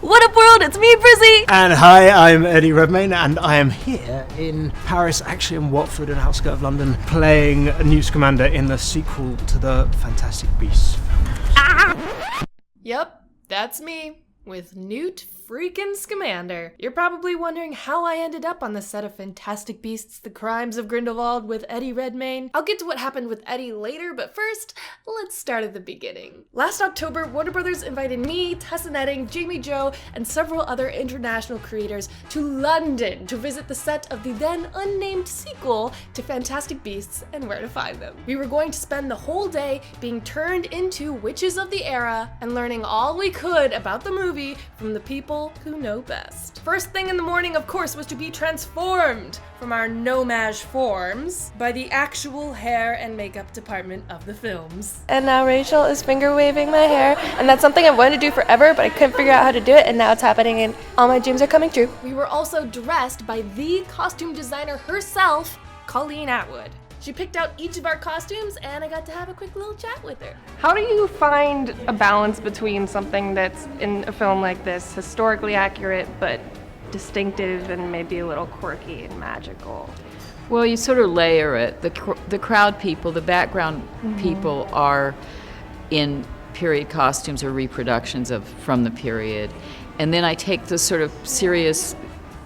What up, world? It's me, Brizzy! And hi, I'm Eddie Redmayne, and I am here in Paris, actually in Watford, an outskirt of London, playing Newt Scamander in the sequel to the Fantastic Beasts films. Yep, that's me, with Newt freaking Scamander. You're probably wondering how I ended up on the set of Fantastic Beasts: The Crimes of Grindelwald with Eddie Redmayne. I'll get to what happened with Eddie later, but first, let's start at the beginning. Last October, Warner Brothers invited me, Tessa Netting, Jamie Jo, and several other international creators to London to visit the set of the then unnamed sequel to Fantastic Beasts and Where to Find Them. We were going to spend the whole day being turned into witches of the era and learning all we could about the movie from the people who know best. First thing in the morning, of course, was to be transformed from our nomage forms by the actual hair and makeup department of the films. And now Rachel is finger waving my hair, and that's something I've wanted to do forever, but I couldn't figure out how to do it, and now it's happening, and all my dreams are coming true. We were also dressed by the costume designer herself, Colleen Atwood. She picked out each of our costumes, and I got to have a quick little chat with her. How do you find a balance between something that's, in a film like this, historically accurate but distinctive and maybe a little quirky and magical? Well, you sort of layer it. The crowd people, the background people are in period costumes or reproductions from the period. And then I take the sort of serious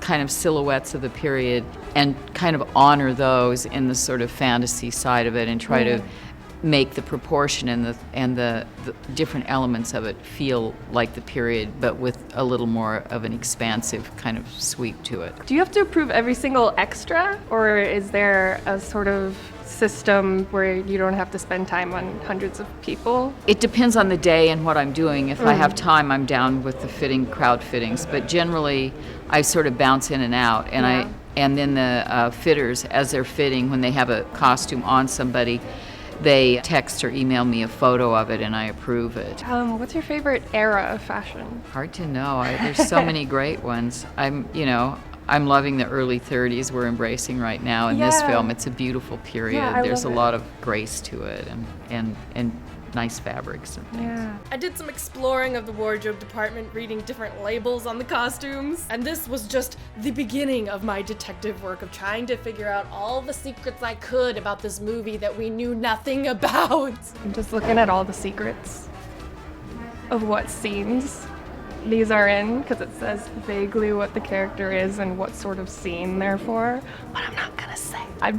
kind of silhouettes of the period and kind of honor those in the sort of fantasy side of it and try to make the proportion and the different elements of it feel like the period, but with a little more of an expansive kind of sweep to it. Do you have to approve every single extra, or is there a sort of system where you don't have to spend time on hundreds of people? It depends on the day and what I'm doing. If I have time, I'm down with the crowd fittings, but generally I sort of bounce in and out, and then the fitters, as they're fitting, when they have a costume on somebody, they text or email me a photo of it and I approve it. What's your favorite era of fashion? Hard to know. There's so many great ones. I'm loving the early 30s we're embracing right now in this film. It's a beautiful period. Yeah, There's a love it. lot of grace to it and nice fabrics and things. Yeah. I did some exploring of the wardrobe department, reading different labels on the costumes, and this was just the beginning of my detective work of trying to figure out all the secrets I could about this movie that we knew nothing about. I'm just looking at all the secrets of what scenes these are in, because it says vaguely what the character is and what sort of scene they're for, but I'm not gonna say. I'm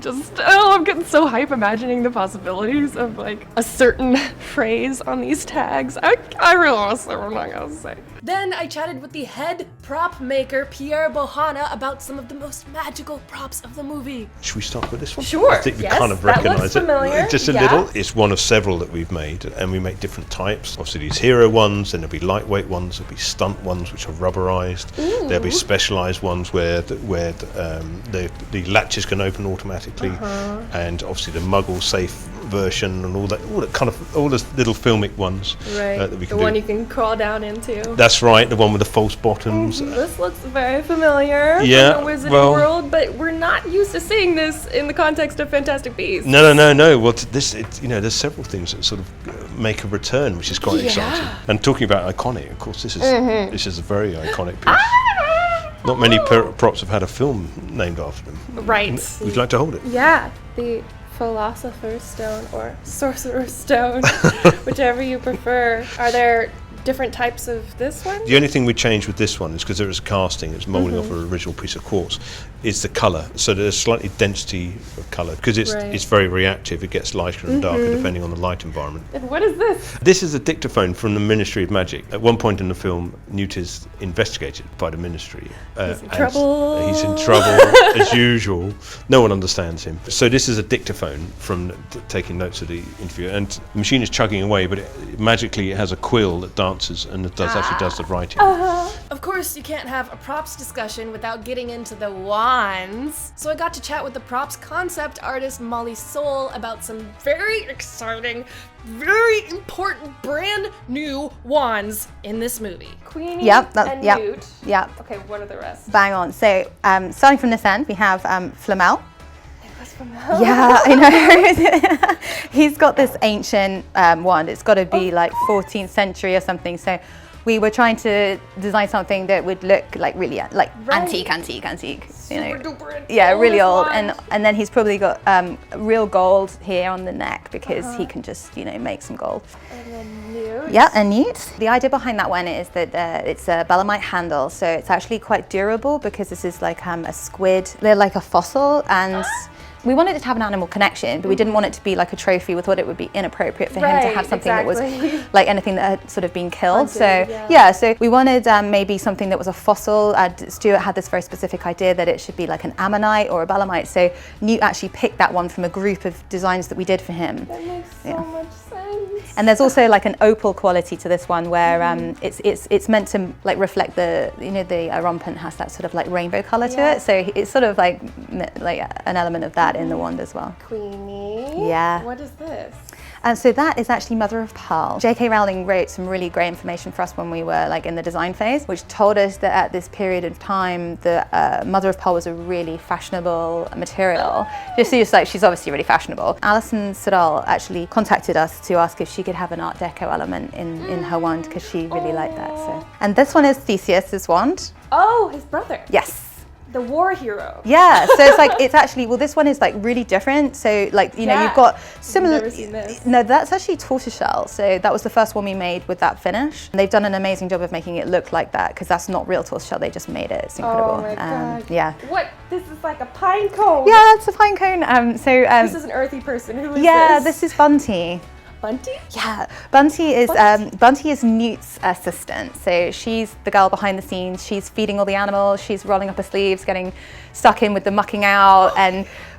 getting so hype imagining the possibilities of like a certain phrase on these tags. I realize I'm not gonna say. Then I chatted with the head prop maker, Pierre Bohanna, about some of the most magical props of the movie. Should we start with this one? Sure. I think we kind of that recognise looks it. familiar. Just a little. It's one of several that we've made, and we make different types. Obviously, these hero ones, then there'll be lightweight ones, there'll be stunt ones which are rubberized. There'll be specialised ones where the latches can open automatically, and obviously the Muggle safe version and all the little filmic ones that we can do. The one you can crawl down into. That's right, the one with the false bottoms. This looks very familiar from the Wizarding world, but we're not used to seeing this in the context of Fantastic Beasts. No. Well, there's several things that sort of make a return, which is quite exciting. And talking about iconic, of course, this is a very iconic piece. Not many props have had a film named after them. Right. Would you like to hold it? Yeah, the Philosopher's Stone or Sorcerer's Stone, whichever you prefer. Are there different types of this one? The only thing we changed with this one is because there is casting, it's moulding off an original piece of quartz, is the colour. So there's slightly density of colour because it's very reactive. It gets lighter and darker depending on the light environment. And what is this? This is a dictaphone from the Ministry of Magic. At one point in the film, Newt is investigated by the Ministry. He's in trouble. He's in trouble as usual. No one understands him. So this is a dictaphone from taking notes of the interview, and the machine is chugging away, but magically it has a quill that dances and it actually does the writing. Of course, you can't have a props discussion without getting into the wands. So I got to chat with the props concept artist Molly Soul about some very exciting, very important, brand new wands in this movie. Queenie and Newt. Yep. Okay, what are the rest? Bang on. So, starting from this end, we have Flamel. Flamel. Yeah, I know. He's got this ancient wand. It's got to be like 14th century or something. So we were trying to design something that would look like really like Right. antique, you know. Super duper Yeah, really old. wand. And then he's probably got real gold here on the neck because he can just, you know, make some gold. And then Newt. Yeah, and Newt. The idea behind that one is that it's a belemnite handle, so it's actually quite durable because this is like a squid. They're like a fossil, and we wanted it to have an animal connection, but we didn't want it to be like a trophy. We thought it would be inappropriate for him to Right, have something that was exactly. like anything that had sort of been killed. Hunted, So yeah. so we wanted maybe something that was a fossil. Stuart had this very specific idea that it should be like an ammonite or a belemnite. So Newt actually picked that one from a group of designs that we did for him. That makes so much sense. And there's also like an opal quality to this one where it's meant to like reflect the, you know, the rompant has that sort of like rainbow color to Yeah. it. So it's sort of like an element of that in the wand as well. Queenie. Yeah. What is this? And so that is actually Mother of Pearl. J.K. Rowling wrote some really great information for us when we were like in the design phase, which told us that at this period of time, the Mother of Pearl was a really fashionable material. Just like she's obviously really fashionable. Alison Sodal actually contacted us to ask if she could have an Art Deco element in her wand because she really liked that. So, and this one is Theseus's wand. Oh, his brother. Yes. The war hero. Yeah, so it's like, it's actually, well, this one is like really different. So like, you know, Yeah. you've got similar, never seen this. no, that's actually tortoiseshell. So that was the first one we made with that finish. And they've done an amazing job of making it look like that because that's not real tortoiseshell, they just made it. It's incredible. Oh my god. Yeah. What? This is like a pine cone. Yeah, it's a pine cone. This is an earthy person. Who is yeah, this? this is Bunty. Bunty? Yeah, Bunty is Newt's assistant. So she's the girl behind the scenes. She's feeding all the animals. She's rolling up her sleeves, getting stuck in with the mucking out,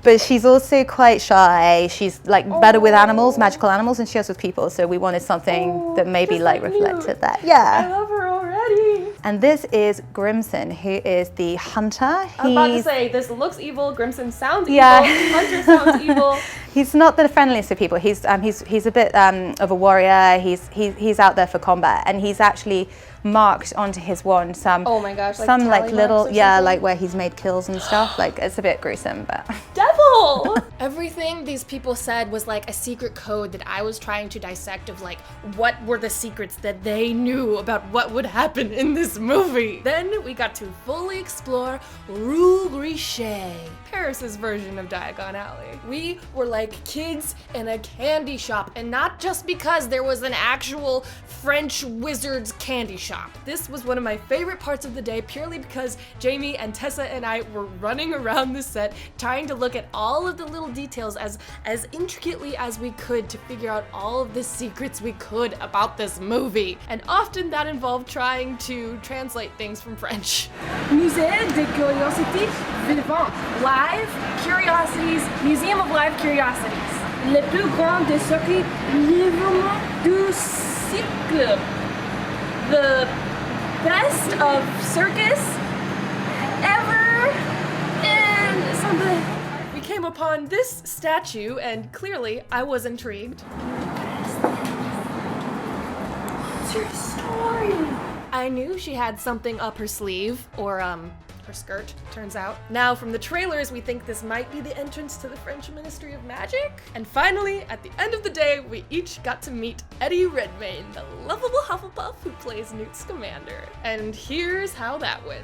but she's also quite shy. She's like better with animals, magical animals, than she is with people. So we wanted something that maybe just like like reflected Newt. that. I Yeah. love her already. And this is Grimson, who is the hunter. I was about to say, this looks evil. Grimson sounds evil. Yeah. Hunter sounds evil. He's not the friendliest of people. He's a bit of a warrior. He's out there for combat, and he's actually marked onto his wand some Oh my gosh, like some tally like marks little or like something? where he's made kills and stuff. Like it's a bit gruesome, but Devil! Everything these people said was like a secret code that I was trying to dissect of like what were the secrets that they knew about what would happen in this movie. Then we got to fully explore Rue Grisha, Paris's version of Diagon Alley. We were like kids in a candy shop, and not just because there was an actual French wizard's candy shop. This was one of my favorite parts of the day purely because Jamie and Tessa and I were running around the set trying to look at all of the little details as intricately as we could to figure out all of the secrets we could about this movie. And often that involved trying to translate things from French. Musée des Curiosités Vivantes. Live Curiosities, Museum of Live Curiosities. Le plus grand des circuits librement du cycle. The best of circus ever and something. We came upon this statue and clearly I was intrigued. What's your story? I knew she had something up her sleeve, or her skirt, turns out. Now, from the trailers, we think this might be the entrance to the French Ministry of Magic. And finally, at the end of the day, we each got to meet Eddie Redmayne, the lovable Hufflepuff who plays Newt Scamander. And here's how that went.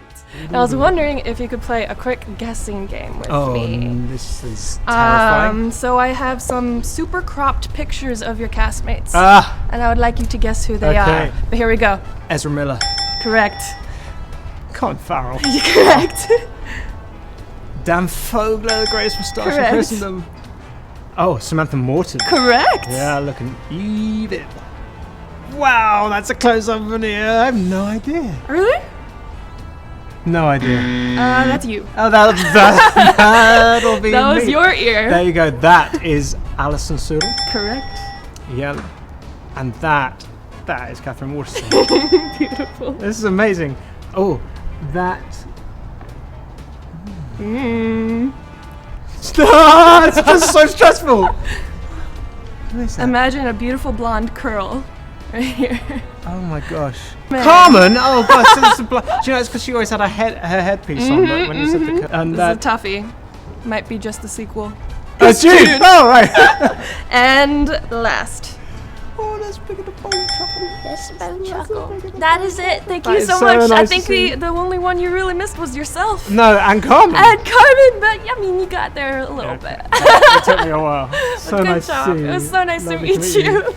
I was wondering if you could play a quick guessing game with me. This is terrifying. So I have some super cropped pictures of your castmates, and I would like you to guess who they Okay. are. But here we go. Ezra Miller, Correct. Colin Farrell, Correct. Dan Fogler, the greatest moustache in Correct. Christendom. Oh, Samantha Morton. Correct. Yeah, looking evil. Wow, that's a close-up of an ear. I have no idea. Really? No idea. That's you. Oh, that'll be That was me. your ear. There you go. That is Alison Sodal. Correct. Yeah. And that is Catherine Waterston. Beautiful. This is amazing. Oh, that. It's just so stressful. Who is that? Imagine a beautiful blonde curl right here. Oh my gosh. Man. Carmen! Oh gosh, so this is do you know it's because she always had her headpiece on but when you said the and This is a toughie. Might be just the sequel. That's you! Oh right. And last. Oh, that's bigger than bone chuckle. That's bone chuckle. That is it. Thank That you is so so much. I nice think to see. the only one you really missed was yourself. No, and Carmen. And Carmen, but I mean, you got there a little bit. It took me a while. So Good nice job. to see you. It was so nice Lovely to meet you.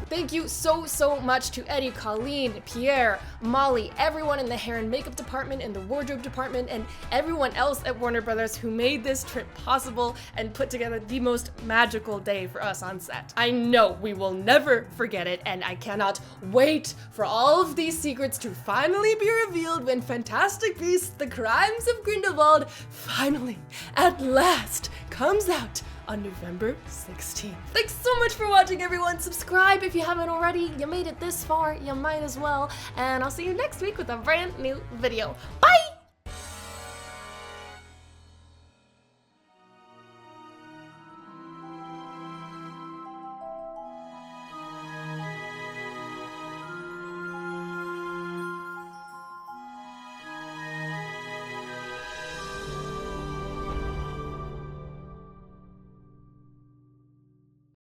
Thank you so much to Eddie, Colleen, Pierre, Molly, everyone in the hair and makeup department and the wardrobe department, and everyone else at Warner Brothers who made this trip possible and put together the most magical day for us on set. I know we will never forget it, and I cannot wait for all of these secrets to finally be revealed when Fantastic Beasts: The Crimes of Grindelwald finally, at last, comes out on November 16th. Thanks so much for watching, everyone. Subscribe if you haven't already. You made it this far, you might as well. And I'll see you next week with a brand new video. Bye!